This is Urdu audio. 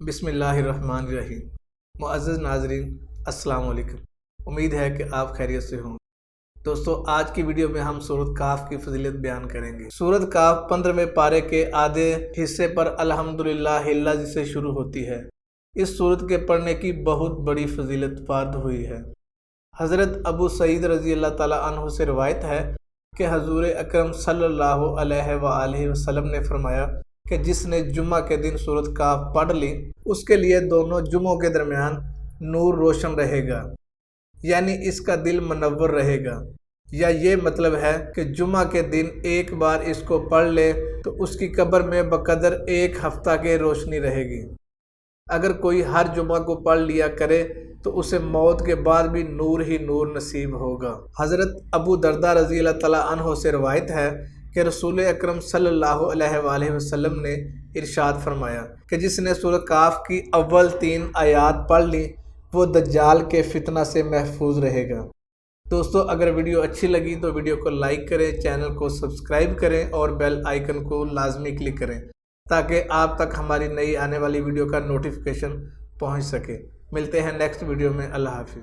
بسم اللہ الرحمن الرحیم۔ معزز ناظرین السلام علیکم، امید ہے کہ آپ خیریت سے ہوں۔ دوستو، آج کی ویڈیو میں ہم سورۃ کہف کی فضیلت بیان کریں گے۔ سورۃ کہف 15ویں پارے کے آدھے حصے پر الحمدللہ الذی سے شروع ہوتی ہے۔ اس سورت کے پڑھنے کی بہت بڑی فضیلت وارد ہوئی ہے۔ حضرت ابو سعید رضی اللہ تعالیٰ عنہ سے روایت ہے کہ حضور اکرم صلی اللہ علیہ وآلہ وسلم نے فرمایا کہ جس نے جمعہ کے دن سورۃ کہف پڑھ لی اس کے لیے دونوں جمعوں کے درمیان نور روشن رہے گا، یعنی اس کا دل منور رہے گا، یا یہ مطلب ہے کہ جمعہ کے دن ایک بار اس کو پڑھ لے تو اس کی قبر میں بقدر 1 ہفتہ کے روشنی رہے گی۔ اگر کوئی ہر جمعہ کو پڑھ لیا کرے تو اسے موت کے بعد بھی نور ہی نور نصیب ہوگا۔ حضرت ابو درداء رضی اللہ تعالیٰ عنہ سے روایت ہے کہ رسول اکرم صلی اللہ علیہ وآلہ وسلم نے ارشاد فرمایا کہ جس نے سورہ کہف کی اول 3 آیات پڑھ لی وہ دجال کے فتنہ سے محفوظ رہے گا۔ دوستو، اگر ویڈیو اچھی لگی تو ویڈیو کو لائک کریں، چینل کو سبسکرائب کریں اور بیل آئیکن کو لازمی کلک کریں تاکہ آپ تک ہماری نئی آنے والی ویڈیو کا نوٹیفیکیشن پہنچ سکے۔ ملتے ہیں نیکسٹ ویڈیو میں۔ اللہ حافظ۔